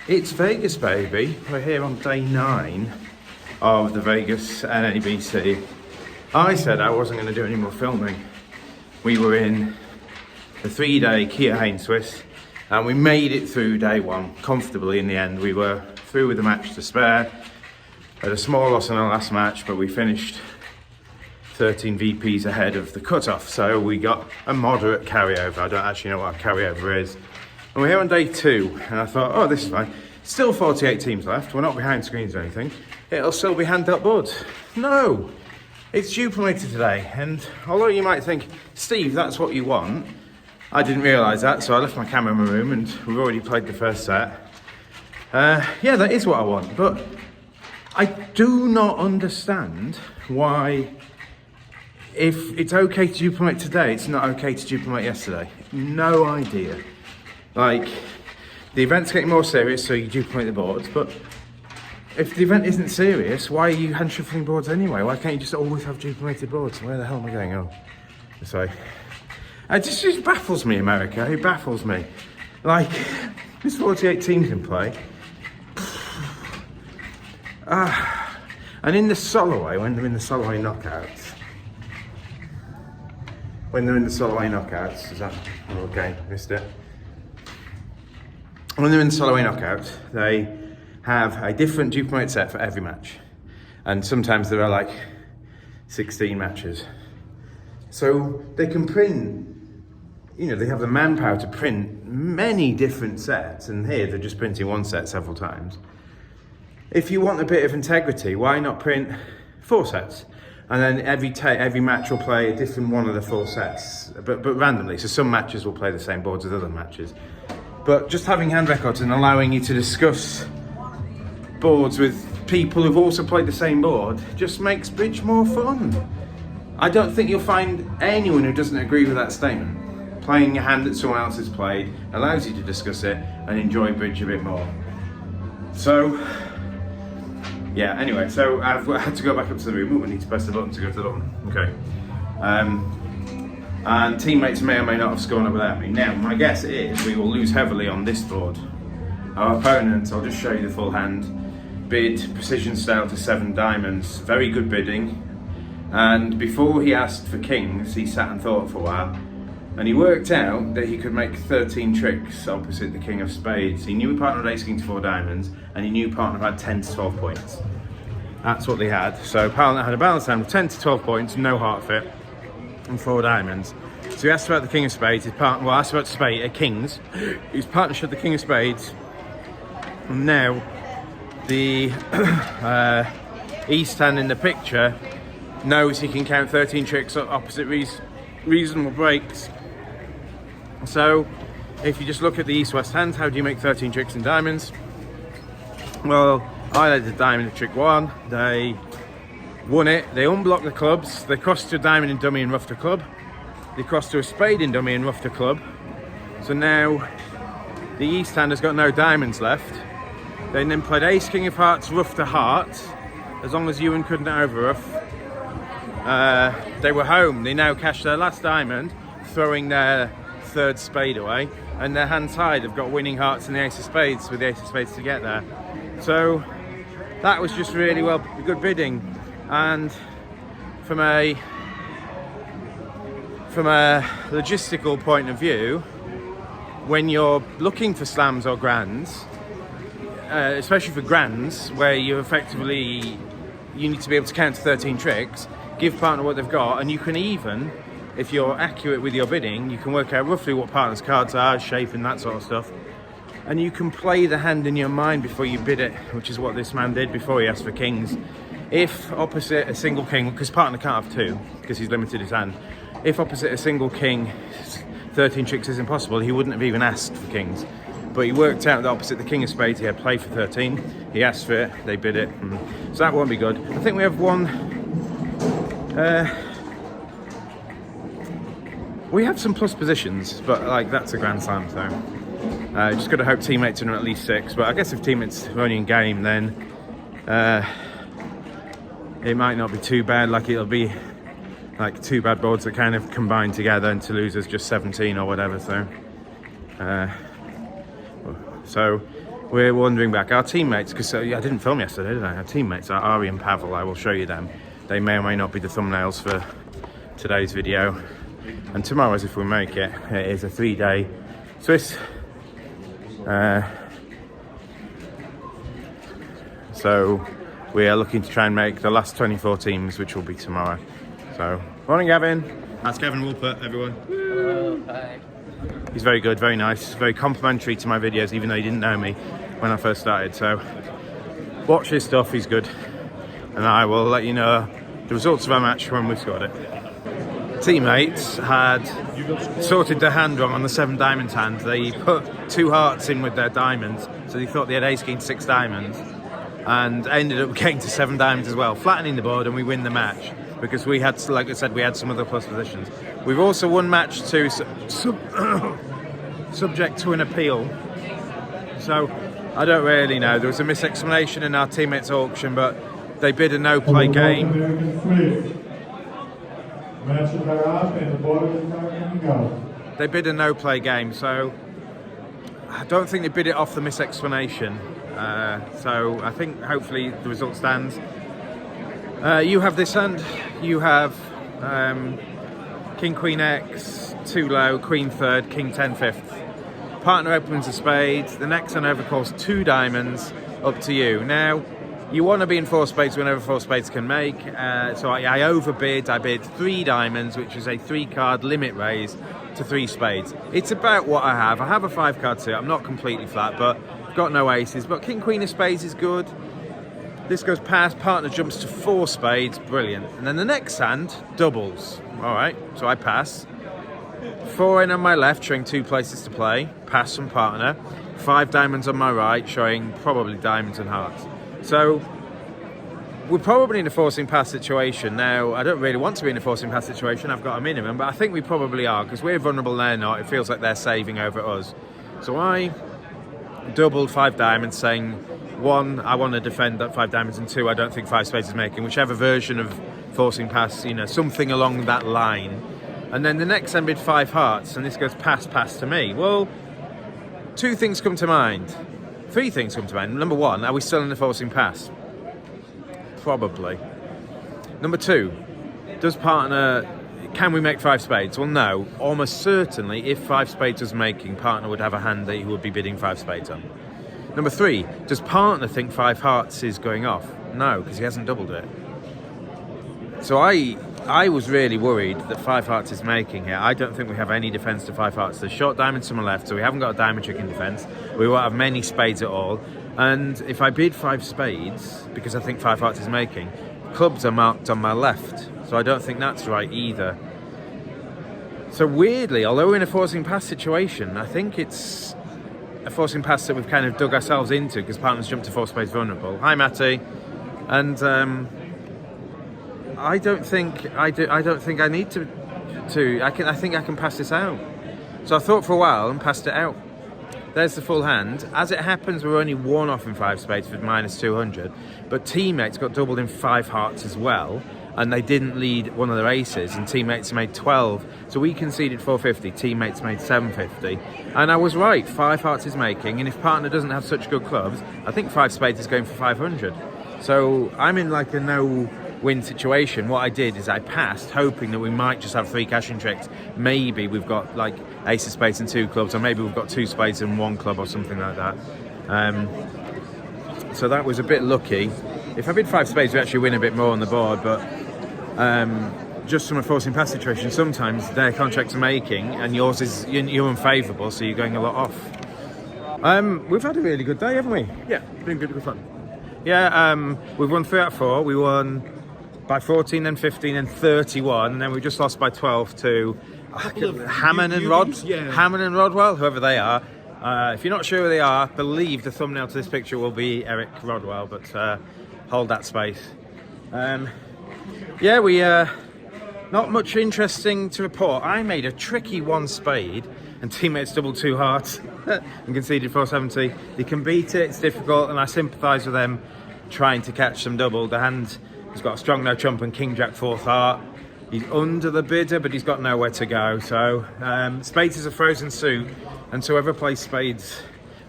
It's Vegas, baby. We're here on day 9 of the Vegas NABC. I said I wasn't going to do any more filming. We were in the 3-day Keohane Swiss and we made it through day 1 comfortably in the end. We were through with a match to spare. Had a small loss in our last match, but we finished 13 VPs ahead of the cutoff. So we got a moderate carryover. I don't actually know what a carryover is. And we're here on day 2, and I thought, oh, this is fine. Still 48 teams left. We're not behind screens or anything. It'll still be hand-dealt boards. No, it's duplicated today. And although you might think, Steve, that's what you want, I didn't realise that, so I left my camera in my room, and we've already played the first set. Yeah, that is what I want, but I do not understand why, if it's okay to duplicate today, it's not okay to duplicate yesterday. No idea. Like, the event's getting more serious, so you duplicate the boards, but if the event isn't serious, why are you hand shuffling boards anyway? Why can't you just always have duplicated boards? Where the hell am I going? Oh, sorry. It just baffles me, America. It baffles me. Like, there's 48 teams in play. And in the Soloway, when they're in the Soloway knockouts, is that, oh, okay, missed it. When they're in the Soloway knockouts, they have a different duplicate set for every match. And sometimes there are like 16 matches. So they can print, you know, they have the manpower to print many different sets. And here they're just printing one set several times. If you want a bit of integrity, why not print 4 sets? And then every match will play a different one of the 4 sets, but randomly. So some matches will play the same boards as other matches. But just having hand records and allowing you to discuss boards with people who've also played the same board just makes bridge more fun. I don't think you'll find anyone who doesn't agree with that statement. Playing a hand that someone else has played allows you to discuss it and enjoy bridge a bit more. So, yeah, anyway, so I had to go back up to the room. Ooh, I need to press the button to go to the button. Okay. And teammates may or may not have scored up without me. Now, my guess is we will lose heavily on this board. Our opponent, I'll just show you the full hand, bid precision style to 7 diamonds. Very good bidding. And before he asked for kings, he sat and thought for a while. And he worked out that he could make 13 tricks opposite the king of spades. He knew a partner had ace king to 4 diamonds, and he knew partner had 10 to 12 points. That's what they had. So partner had a balanced hand with 10 to 12 points, no heart fit, and 4 diamonds. So he asked about the king of spades. His partner, well, asked about kings. His partner showed the king of spades. And now the east hand in the picture knows he can count 13 tricks opposite reasonable breaks. So if you just look at the east-west hand, how do you make 13 tricks in diamonds? Well, I led the diamond at trick 1. They won it. They unblocked the clubs. They crossed to a diamond in dummy and roughed a club. They crossed to a spade in dummy and roughed a club. So now the east hand has got no diamonds left. They then played ace king of hearts, roughed a heart. As long as Ewan couldn't over rough, they were home. They now cashed their last diamond, throwing their 3rd spade away, and their hand side have got winning hearts and the ace of spades with the ace of spades to get there. So that was just really good bidding. And from a logistical point of view, when you're looking for slams or grands, especially for grands, where you need to be able to count to 13 tricks, give partner what they've got, and you can even, if you're accurate with your bidding, you can work out roughly what partner's cards are, shape and that sort of stuff. And you can play the hand in your mind before you bid it, which is what this man did before he asked for kings. If opposite a single king, because partner can't have 2, because he's limited his hand, if opposite a single king, 13 tricks is impossible, he wouldn't have even asked for kings. But he worked out that opposite the king of spades, he had play for 13. He asked for it, they bid it. So that won't be good. I think we have one. We have some plus positions, but like that's a grand slam, so just got to hope teammates are at least 6. But I guess if teammates are only in game, then it might not be too bad. Like it'll be like 2 bad boards that kind of combine together, and Toulouse is just 17 or whatever. So we're wandering back. Our teammates, because I didn't film yesterday, did I? Our teammates are Ari and Pavel. I will show you them. They may or may not be the thumbnails for today's video. And tomorrow's, if we make it, it is a 3-day Swiss. So we are looking to try and make the last 24 teams, which will be tomorrow. So, morning, Gavin. That's Gavin Woolpert, everyone. Hello, hi. He's very good, very nice, very complimentary to my videos, even though he didn't know me when I first started. So, watch his stuff, he's good. And I will let you know the results of our match when we've scored it. Teammates had sorted their hand wrong on the 7 diamonds hand. They put 2 hearts in with their diamonds, so they thought they had ace king 6 diamonds, and ended up getting to 7 diamonds as well, flattening the board, and we win the match because we had, like I said, we had some other plus positions. We've also won match 2 subject to an appeal. So I don't really know. There was a misexplanation in our teammates' auction, but they bid a no-play game. They bid a no-play game, so I don't think they bid it off the misexplanation. So I think hopefully the result stands. You have this hand. You have King Queen X, 2 low, Queen 3rd, King 10 5th. Partner opens a spade. The next hand overcalls 2 diamonds. Up to you. Now, you want to be in 4 spades whenever 4 spades can make. So I overbid. I bid 3 diamonds, which is a 3-card limit raise to 3 spades. It's about what I have. I have a 5-card suit. I'm not completely flat, but I've got no aces. But King Queen of spades is good. This goes past. Partner jumps to 4 spades. Brilliant. And then the next hand doubles. All right. So I pass. 4 in on my left, showing 2 places to play. Pass from partner. 5 diamonds on my right, showing probably diamonds and hearts. So we're probably in a forcing pass situation. Now, I don't really want to be in a forcing pass situation. I've got a minimum, but I think we probably are, because we're vulnerable, they're not. It feels like they're saving over us. So I doubled 5 diamonds, saying 1, I want to defend that 5 diamonds, and 2, I don't think 5 spades is making, whichever version of forcing pass, you know, something along that line. And then the next end bid 5 hearts, and this goes pass to me. Well, 2 things come to mind. 3 things come to mind. Number 1, are we still in the forcing pass? Probably. Number 2, can we make 5 spades? Well, no. Almost certainly, if 5 spades was making, partner would have a hand that he would be bidding 5 spades on. Number 3, does partner think 5 hearts is going off? No, because he hasn't doubled it. So I was really worried that 5 hearts is making here. I don't think we have any defence to 5 hearts. There's short diamonds to my left, so we haven't got a diamond trick in defence. We won't have many spades at all. And if I bid 5 spades, because I think 5 hearts is making, clubs are marked on my left. So I don't think that's right either. So weirdly, although we're in a forcing pass situation, I think it's a forcing pass that we've kind of dug ourselves into, because partners jumped to 4 spades vulnerable. Hi, Matty. And I don't think I need to. I think I can pass this out. So I thought for a while and passed it out. There's the full hand. As it happens, we're only 1 off in 5 spades for minus 200. But teammates got doubled in 5 hearts as well, and they didn't lead one of their aces, and teammates made 12. So we conceded 450, teammates made 750. And I was right, 5 hearts is making, and if partner doesn't have such good clubs, I think 5 spades is going for 500. So I'm in like a no-win situation. What I did is I passed, hoping that we might just have 3 cash-in tricks. Maybe we've got like ace of spades and 2 clubs, or maybe we've got 2 spades and 1 club or something like that. So that was a bit lucky. If I bid 5 spades, we actually win a bit more on the board, but just from a forcing pass situation, sometimes their contracts are making and yours is, you're unfavourable, so you're going a lot off. We've had a really good day, haven't we? Yeah, been good fun. Yeah, we've won 3 out of 4. We won by 14, then 15, and 31, and then we just lost by 12 to Hammond and Rodwell, whoever they are. If you're not sure who they are, believe the thumbnail to this picture will be Eric Rodwell, but hold that space. Yeah, we not much interesting to report. I made a tricky 1 spade, and teammates doubled 2 hearts and conceded 470. They can beat it, it's difficult, and I sympathise with them trying to catch some double. The hand has got a strong no trump and king jack 4th heart. He's under the bidder, but he's got nowhere to go. So spades is a frozen suit, and so whoever plays spades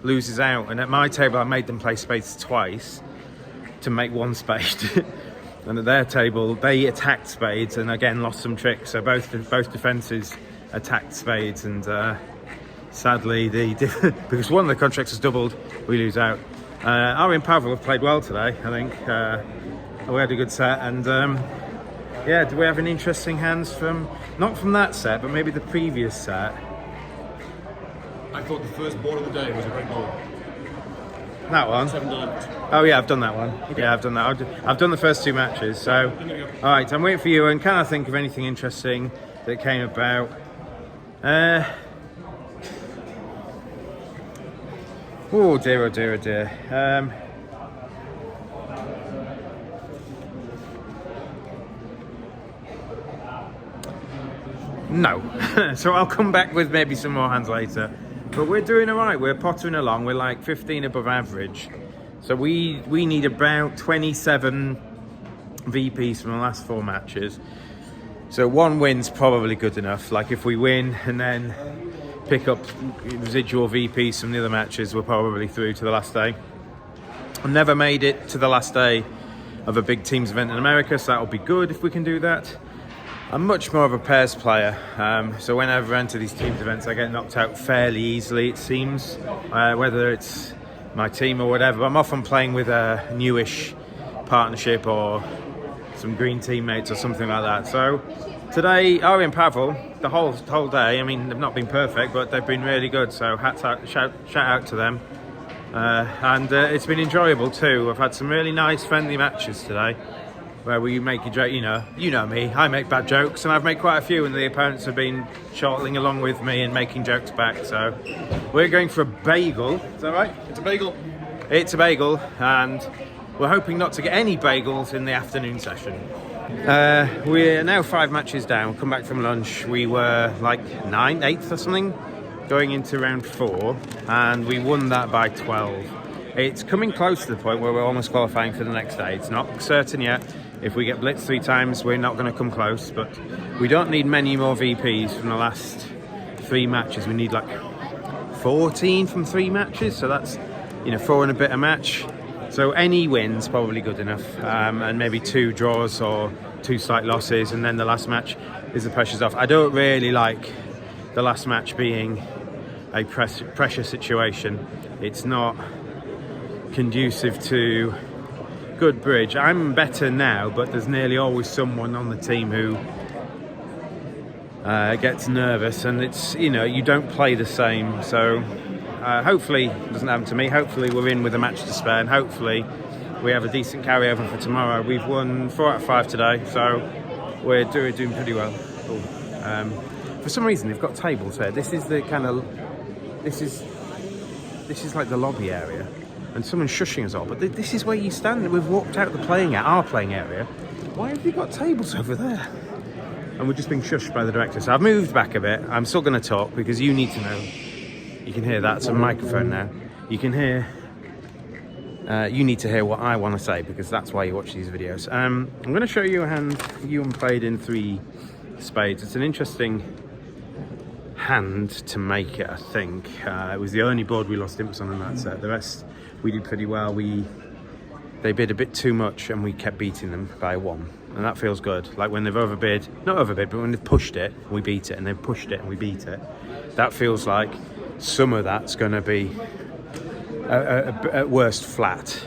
loses out. And at my table, I made them play spades twice to make one spade. And at their table, they attacked spades and again lost some tricks. So both defences attacked spades, and sadly, because one of the contracts has doubled, we lose out. Ari and Pavel have played well today, I think. We had a good set, and yeah, do we have any interesting hands from, not from that set, but maybe the previous set? I thought the first board of the day was a great board. That one? 7 diamonds. Oh yeah, I've done that one. Okay. Yeah, I've done that. I've done the first 2 matches. So, all right, I'm waiting for you. And can I think of anything interesting that came about? Oh dear, oh dear, oh dear. No. So I'll come back with maybe some more hands later. But we're doing all right. We're pottering along. We're like 15 above average. So we need about 27 VPs from the last 4 matches. So 1 win's probably good enough. Like if we win and then pick up residual VPs from the other matches, we're probably through to the last day. I've never made it to the last day of a big teams event in America, so that'll be good if we can do that. I'm much more of a pairs player, so whenever I enter these teams events, I get knocked out fairly easily, it seems, whether it's my team or whatever. I'm often playing with a newish partnership or some green teammates or something like that. So today, Ari and Pavel, the whole day, I mean, they've not been perfect, but they've been really good, so shout out to them. And it's been enjoyable too. I've had some really nice friendly matches today, where we make a joke, you know me, I make bad jokes, and I've made quite a few, and the opponents have been chortling along with me and making jokes back. So we're going for a bagel, is that right? It's a bagel. It's a bagel, and we're hoping not to get any bagels in the afternoon session. We're now 5 matches down, come back from lunch. We were like 9th, 8th or something, going into round 4, and we won that by 12. It's coming close to the point where we're almost qualifying for the next day. It's not certain yet. If we get blitzed 3 times, we're not going to come close, but we don't need many more VPs from the last 3 matches. We need like 14 from 3 matches, so that's 4 and a bit a match. So any win's probably good enough, and maybe 2 draws or 2 slight losses, and then the last match is the pressure's off. I don't really like the last match being a pressure situation. It's not conducive to good bridge. I'm better now, but there's nearly always someone on the team who gets nervous, and it's you don't play the same. So hopefully it doesn't happen to me. Hopefully we're in with a match to spare, and hopefully we have a decent carryover for tomorrow. We've won 4 out of 5 today, so we're doing pretty well. For some reason they've got tables here. This is the kind of this is like the lobby area. And someone's shushing us all, but this is where you stand. We've walked out the our playing area. Why have you got tables over there? And we're just being shushed by the director. So I've moved back a bit. I'm still going to talk because you need to know. You can hear that. It's a microphone now. You can hear. You need to hear what I want to say because that's why you watch these videos. I'm going to show you a hand Ewan played in 3 spades. It's an interesting hand to make it, I think. It was the only board we lost imps on in that set. The rest we did pretty well. They bid a bit too much and we kept beating them by 1, and that feels good. Like when they've not overbid, but when they've pushed it, we beat it, and they've pushed it and we beat it. That feels like some of that's going to be at worst flat.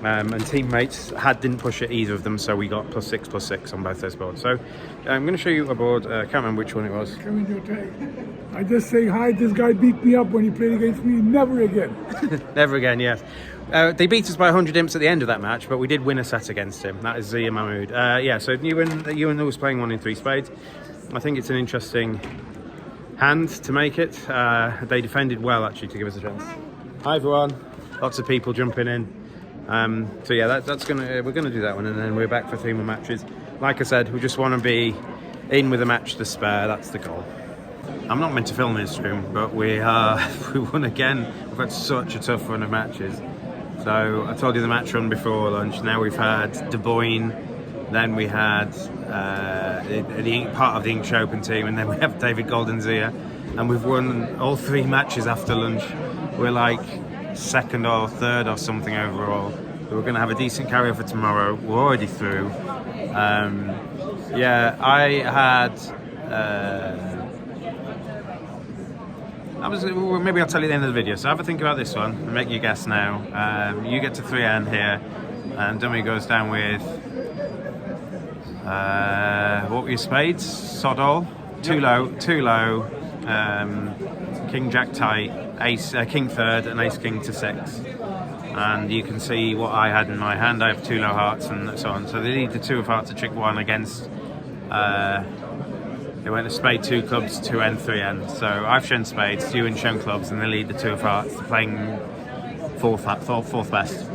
And teammates didn't push it, either of them, so we got +6/+6 on both those boards. So I'm going to show you a board. I can't remember which one it was. Come in your tag. I just say hi. This guy beat me up when he played against me. Never again. Never again. Yes. They beat us by 100 imps at the end of that match, but we did win a set against him. That is Zia Mahmood. Yeah. So Ewan was playing 1 in 3 spades. I think it's an interesting hand to make it. They defended well actually to give us a chance. Hi everyone. Lots of people jumping in. So yeah, we're gonna do that one, and then we're back for 3 more matches. Like I said, we just want to be in with a match to spare. That's the goal. I'm not meant to film in this room, but we won again. We've had such a tough run of matches. So I told you the match run before lunch. Now we've had De Boyne, then we had part of the English Open team, and then we have David Golden Zia, and we've won all 3 matches after lunch. we're like second or third or something overall. We're going to have a decent carry for tomorrow. We're already through. Yeah, I had. Maybe I'll tell you at the end of the video. So have a think about this one and make your guess now. You get to 3N here, and Dummy goes down with. What were your spades? Sod all. Too low. King Jack tight. Ace King third and Ace King to 6. And you can see what I had in my hand. I have 2 low hearts and so on. So they lead the 2 of hearts to trick 1 against. They went to spade 2 clubs, 2N, 3N. So I've shown spades, you and shown clubs, and they lead the 2 of hearts, playing fourth best.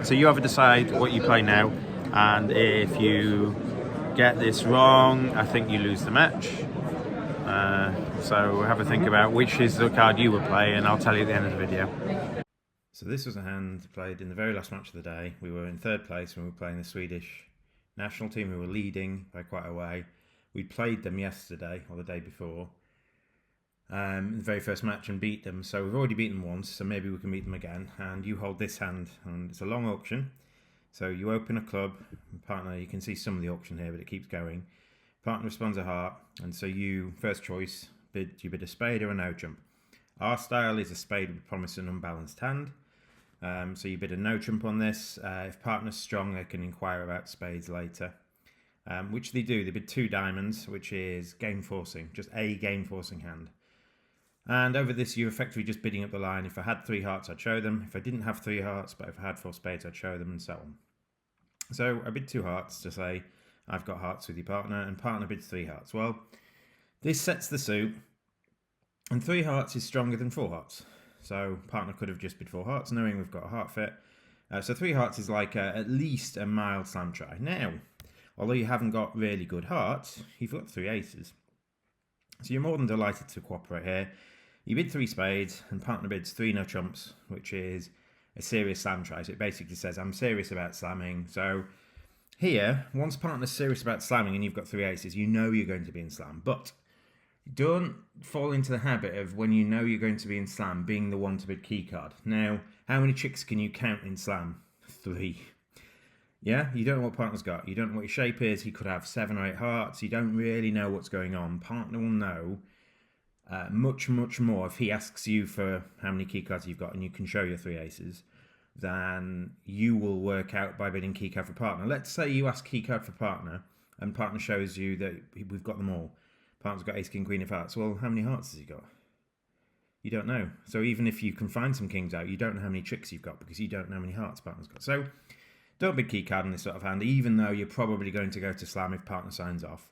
So you have to decide what you play now, and if you get this wrong, I think you lose the match. So have a think about which is the card you would play, and I'll tell you at the end of the video. So this was a hand played in the very last match of the day. We were in 3rd place when we were playing the Swedish national team, who were leading by quite a way. We played them yesterday or the day before, in the very first match, and beat them. So we've already beaten them once, so maybe we can beat them again. And you hold this hand, and it's a long auction. So you open a club, partner, you can see some of the auction here, but it keeps going. Partner responds a heart, and so you, first choice, you bid a spade or a no trump. Our style is a spade would promise an unbalanced hand. So you bid a no trump on this. If partner's strong, they can inquire about spades later. Which they do. They bid 2 diamonds, which is game forcing, just a game forcing hand. And over this, you're effectively just bidding up the line. If I had 3 hearts, I'd show them. If I didn't have 3 hearts, but if I had 4 spades, I'd show them, and so on. So I bid 2 hearts to say, I've got hearts with your partner, and partner bids 3 hearts. Well, this sets the suit, and 3 hearts is stronger than 4 hearts. So partner could have just bid 4 hearts, knowing we've got a heart fit. So 3 hearts is like at least a mild slam try. Now, although you haven't got really good hearts, you've got 3 aces. So you're more than delighted to cooperate here. You bid 3 spades, and partner bids 3 no trumps, which is a serious slam try. So it basically says, I'm serious about slamming. So here, once partner's serious about slamming and you've got 3 aces, you know you're going to be in slam. But don't fall into the habit of, when you know you're going to be in slam, being the one to bid key card. Now, how many tricks can you count in slam? 3. Yeah, you don't know what partner's got. You don't know what your shape is. He could have 7 or 8 hearts. You don't really know what's going on. Partner will know much more if he asks you for how many key cards you've got and you can show your 3 aces, than you will work out by bidding key card for partner. Let's say you ask key card for partner and partner shows you that we've got them all. Partner's got ace, king, queen of hearts. Well, how many hearts has he got? You don't know. So even if you can find some kings out, you don't know how many tricks you've got because you don't know how many hearts partner's got. So don't bid key card in this sort of hand, even though you're probably going to go to slam if partner signs off.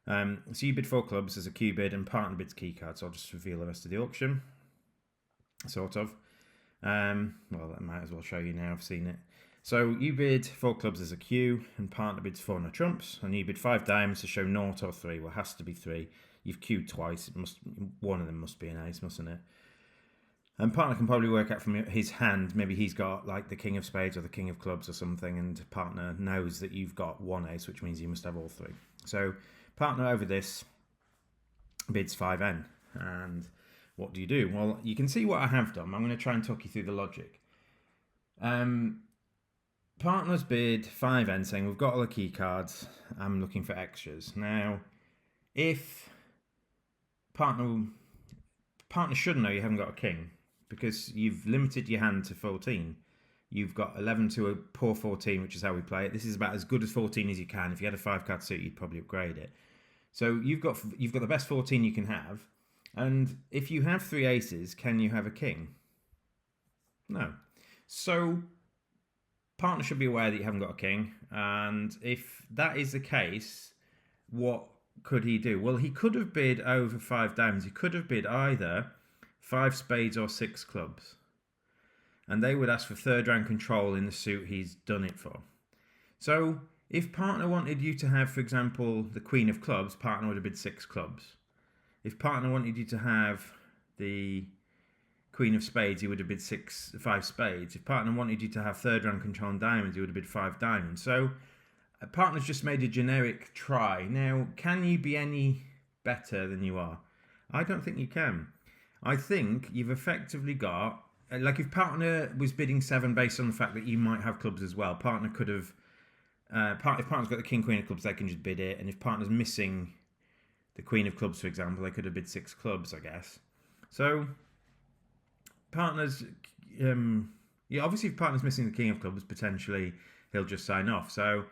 So you bid 4 clubs as a Q bid, and partner bids key card. So I'll just reveal the rest of the auction, sort of. Well, I might as well show you now. I've seen it. So you bid 4 clubs as a Q, and partner bids 4 no trumps, and you bid 5 diamonds to show 0 or 3. Well, it has to be 3. You've queued twice. One of them must be an ace, mustn't it? And partner can probably work out from his hand, maybe he's got like the king of spades or the king of clubs or something, and partner knows that you've got 1 ace, which means you must have all 3. So partner over this bids 5N. And what do you do? Well, you can see what I have done. I'm going to try and talk you through the logic. Partner's bid 5N, saying we've got all the key cards, I'm looking for extras. Now, if partner should know you haven't got a king, because you've limited your hand to 14. You've got 11 to a poor 14, which is how we play it. This is about as good as 14 as you can. If you had a 5-card suit, you'd probably upgrade it. So you've got the best 14 you can have. And if you have 3 aces, can you have a king? No. So partner should be aware that you haven't got a king. And if that is the case, what could he do? Well, he could have bid over 5 diamonds. He could have bid either 5 spades or 6 clubs. And they would ask for 3rd round control in the suit he's done it for. So if partner wanted you to have, for example, the queen of clubs, partner would have bid 6 clubs. If partner wanted you to have the queen of spades, he would have bid 5 spades. If partner wanted you to have 3rd round control on diamonds, he would have bid 5 diamonds. So a partner's just made a generic try. Now, can you be any better than you are? I don't think you can. I think you've effectively got, like if partner was bidding 7 based on the fact that you might have clubs as well, partner could have, if partner's got the king, queen of clubs, they can just bid it. And if partner's missing the queen of clubs, for example, they could have bid 6 clubs, I guess. So partners, obviously if partner's missing the king of clubs, potentially he'll just sign off. So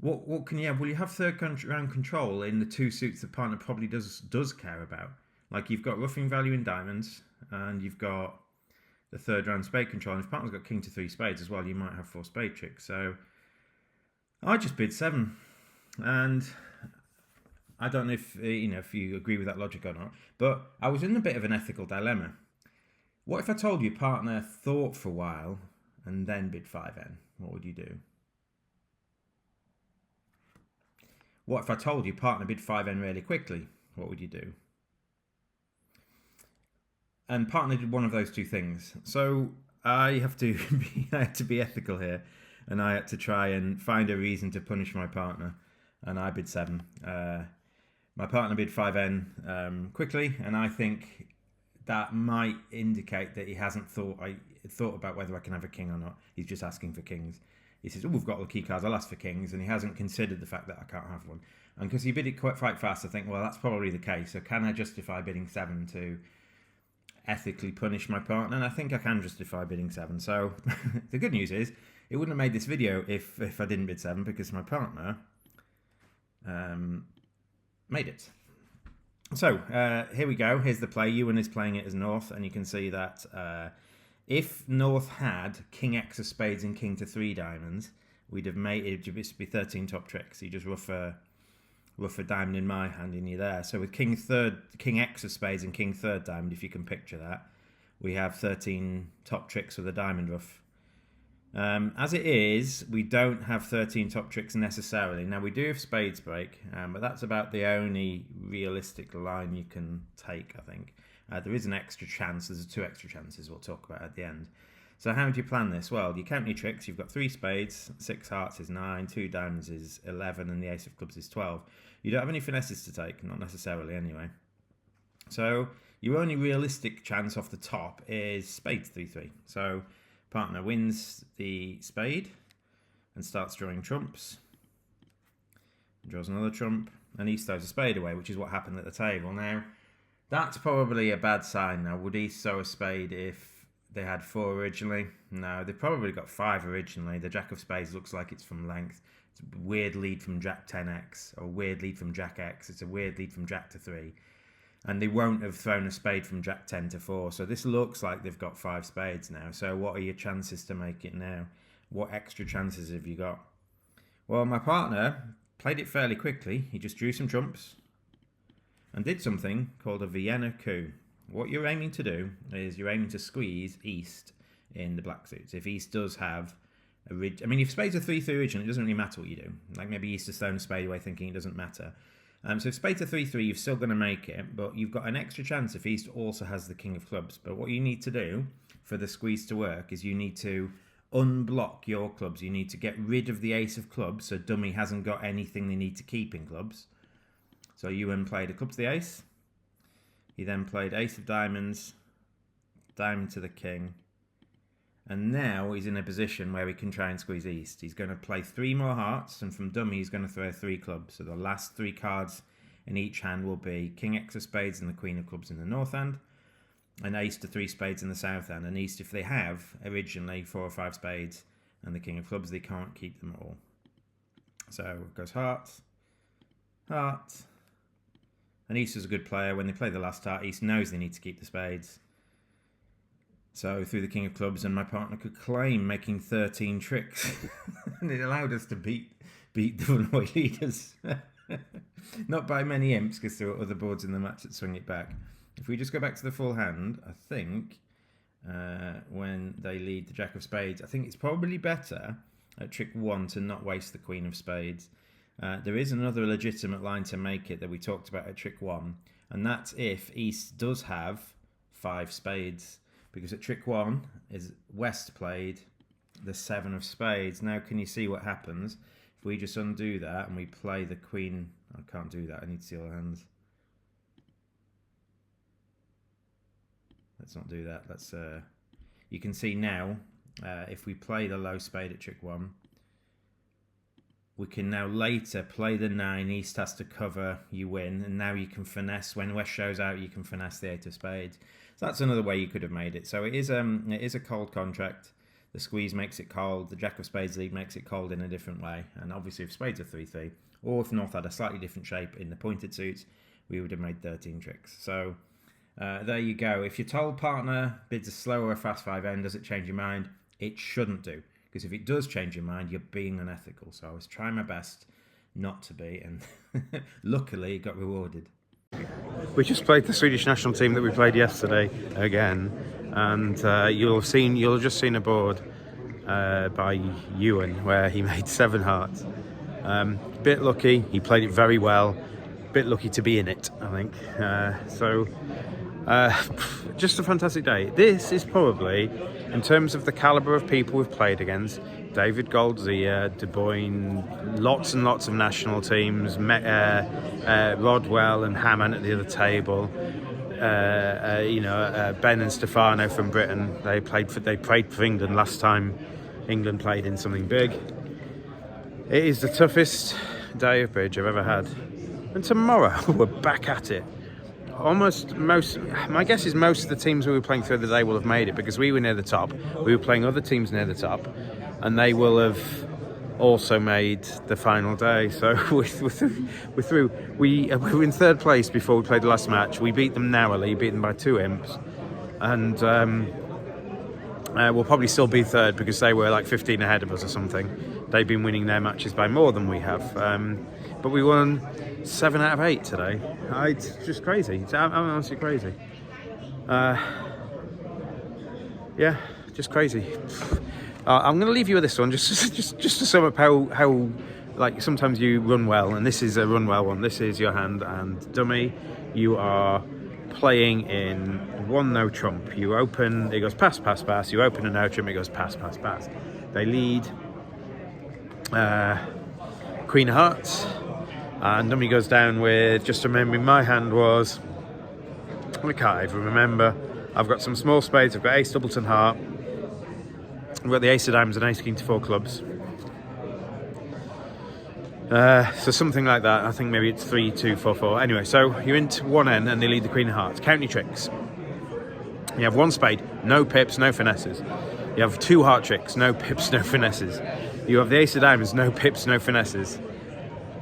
what can you have? Well, you have third round control in the 2 suits the partner probably does care about. Like you've got roughing value in diamonds, and you've got the third round spade control. And if partner's got king to 3 spades as well, you might have 4 spade tricks. So I just bid 7, and I don't know if if you agree with that logic or not. But I was in a bit of an ethical dilemma. What if I told you partner thought for a while and then bid 5n? What would you do? What if I told you partner bid 5n really quickly? What would you do? And partner did one of those 2 things. So I had to be ethical here, and I had to try and find a reason to punish my partner. And I bid 7. My partner bid 5n quickly, and I think that might indicate that he hasn't thought about whether I can have a king or not. He's just asking for kings. He says, "Oh, we've got all the key cards. I'll ask for kings," and he hasn't considered the fact that I can't have one. And because he bid it quite fast, I think, well, that's probably the case. So can I justify bidding 7 to ethically punish my partner? And I think I can justify bidding 7. So the good news is it wouldn't have made this video if I didn't bid 7, because my partner made it. So here we go. Here's the play. Ewan is playing it as North, and you can see that if North had king x of spades and king to 3 diamonds, we'd have made it would be 13 top tricks. You just rough a diamond in my hand and you're there. So with king x of spades and king 3rd diamond, if you can picture that, we have 13 top tricks with a diamond rough. As it is, we don't have 13 top tricks necessarily. Now we do have spades break, but that's about the only realistic line you can take, I think. There is an extra chance. There's 2 extra chances we'll talk about at the end. So how do you plan this? Well, you count your tricks. You've got 3 spades, 6 hearts is 9, 2 diamonds is 11, and the ace of clubs is 12. You don't have any finesses to take, not necessarily anyway. So your only realistic chance off the top is spades 3-3. So partner wins the spade and starts drawing trumps. Draws another trump, and East throws a spade away, which is what happened at the table. Now, that's probably a bad sign. Now, would East throw a spade if they had 4 originally? No, they've probably got 5 originally. The jack of spades looks like it's from length. It's a weird lead from jack 10x, or a weird lead from jack x. It's a weird lead from jack to 3. And they won't have thrown a spade from jack 10 to 4. So this looks like they've got 5 spades now. So what are your chances to make it now? What extra chances have you got? Well, my partner played it fairly quickly. He just drew some trumps and did something called a Vienna coup. What you're aiming to do is you're aiming to squeeze East in the black suits. If East does have if spades are 3-3 originally, it doesn't really matter what you do. Like maybe East has thrown a spade away thinking it doesn't matter. So if spades are 3-3, you're still going to make it, but you've got an extra chance if East also has the king of clubs. But what you need to do for the squeeze to work is you need to unblock your clubs. You need to get rid of the ace of clubs, so dummy hasn't got anything they need to keep in clubs. So Ewan played a club to the ace. He then played ace of diamonds, diamond to the king. And now he's in a position where he can try and squeeze East. He's going to play 3 more hearts, and from dummy he's going to throw 3 clubs. So the last 3 cards in each hand will be king x of spades and the queen of clubs in the north hand, and ace to 3 spades in the south hand. And East, if they have originally 4 or 5 spades and the king of clubs, they can't keep them all. So it goes heart, heart. And East is a good player. When they play the last heart, East knows they need to keep the spades. So through the king of clubs, and my partner could claim making 13 tricks. And it allowed us to beat the runaway leaders. Not by many imps, because there were other boards in the match that swing it back. If we just go back to the full hand, I think when they lead the jack of spades, I think it's probably better at trick 1 to not waste the queen of spades. There is another legitimate line to make it that we talked about at trick 1, and that's if East does have 5 spades. Because at trick 1 is West played the 7 of spades. Now can you see what happens if we just undo that and we play the queen? I can't do that, I need to see all the hands. let's not do that. Let's. You can see now, if we play the low spade at trick 1, we can now later play the 9. East has to cover, you win, and now you can finesse. When West shows out, you can finesse the 8 of spades. So that's another way you could have made it. So it is a cold contract. The squeeze makes it cold. The Jack of Spades lead makes it cold in a different way. And obviously, if spades are 3-3, or if North had a slightly different shape in the pointed suits, we would have made 13 tricks. So there you go. If your told partner bids a slow or a fast 5-end, does it change your mind? It shouldn't do. Because if it does change your mind, you're being unethical. So I was trying my best not to be, and luckily got rewarded. We just played the Swedish national team that we played yesterday again, and you'll have just seen a board by Ewan where he made 7 hearts. Bit lucky, he played it very well. Bit lucky to be in it, I think. Just a fantastic day. This is probably, in terms of the calibre of people we've played against, David Goldzia, De Bruyne, lots and lots of national teams, Rodwell and Hammond at the other table, Ben and Stefano from Britain. They played for England last time England played in something big. It is the toughest day of bridge I've ever had. And tomorrow we're back at it. My guess is most of the teams we were playing through the day will have made it, because we were near the top. We were playing other teams near the top, and they will have also made the final day. So we're through. We were in 3rd place before we played the last match. We beat them narrowly, beat them by 2 imps, and we'll probably still be 3rd because they were like 15 ahead of us or something. They've been winning their matches by more than we have, but we won 7 out of 8 today. It's just crazy. It's honestly crazy. Yeah, just crazy. I'm going to leave you with this one, just to sum up how like sometimes you run well, and this is a run well one. This is your hand and dummy. You are playing in 1 no trump. You open, it goes pass, pass, pass. You open a no trump, it goes pass, pass, pass. They lead Queen of Hearts. And dummy goes down with, just remembering my hand was, I can't even remember. I've got some small spades, I've got ace doubleton heart, I've got the ace of diamonds and ace king to 4 clubs. So something like that. I think maybe it's 3, 2, 4, 4. Anyway, so you're into 1 end and they lead the Queen of Hearts. Count your tricks. You have 1 spade, no pips, no finesses. You have 2 heart tricks, no pips, no finesses. You have the ace of diamonds, no pips, no finesses.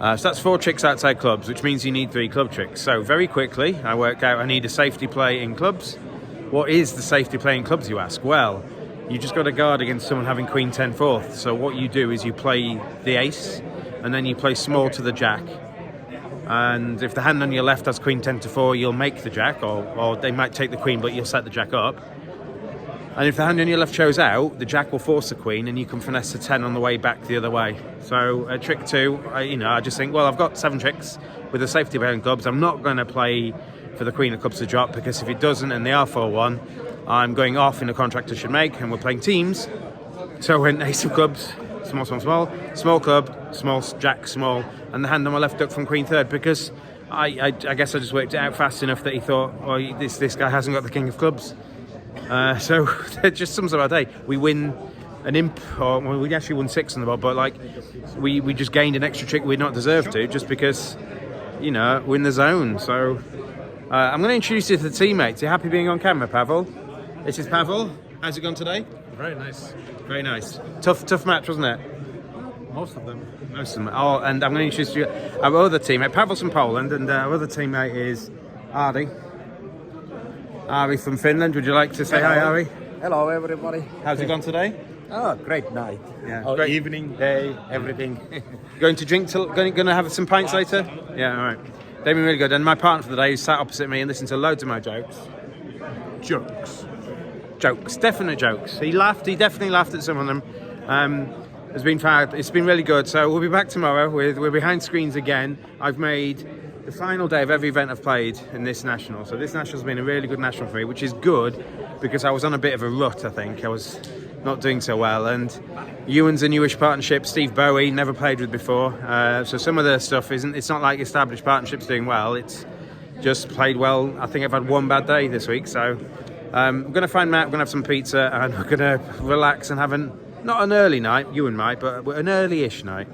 So that's 4 tricks outside clubs, which means you need 3 club tricks. So very quickly, I work out I need a safety play in clubs. What is the safety play in clubs, you ask? Well, you just got to guard against someone having Queen 10 4th. So what you do is you play the ace, and then you play small to the jack. And if the hand on your left has Queen 10 to 4, you'll make the jack, or they might take the queen, but you'll set the jack up. And if the hand on your left shows out, the jack will force the queen, and you can finesse the 10 on the way back the other way. So trick 2, I just think, well, I've got 7 tricks with a safety play in clubs. I'm not going to play for the queen of clubs to drop, because if it doesn't and they are 4-1, I'm going off in a contract I should make, and we're playing teams. So when ace of clubs, small, small, small, small club, small jack, small, and the hand on my left duck from queen 3rd, because I guess I just worked it out fast enough that he thought, oh, this guy hasn't got the king of clubs. So it just sums up our day. We win an imp, or well, we actually won 6 on the board, but like we just gained an extra trick we'd not deserved to, just because, we're in the zone. So I'm going to introduce you to the teammates. You happy being on camera, Pavel? This is Pavel. How's it gone today? Very nice. Very nice. Tough match, wasn't it? Most of them. Oh, and I'm going to introduce you our other teammate. Pavel's from Poland, and our other teammate is Ari. Ari from Finland. Would you like to say hi, Ari? Hello, everybody. How's it gone today? Oh, great night. Yeah. Oh, Great evening, day, everything. Going to drink till going to have some pints later? Yeah, all right. They've been really good. And my partner for the day, who sat opposite me and listened to loads of my jokes. Jokes, definite jokes. He definitely laughed at some of them. It's been really good. So we'll be back tomorrow. We're behind screens again. I've made the final day of every event I've played in this national. So this national's been a really good national for me, which is good because I was on a bit of a rut, I think. I was not doing so well. And Ewan's a newish partnership. Steve Bowie, never played with before. So some of the stuff it's not like established partnerships doing well. It's just played well. I think I've had 1 bad day this week. So I'm going to find Matt, we're going to have some pizza, and we're going to relax and have not an early night, you and Mike, but an early-ish night.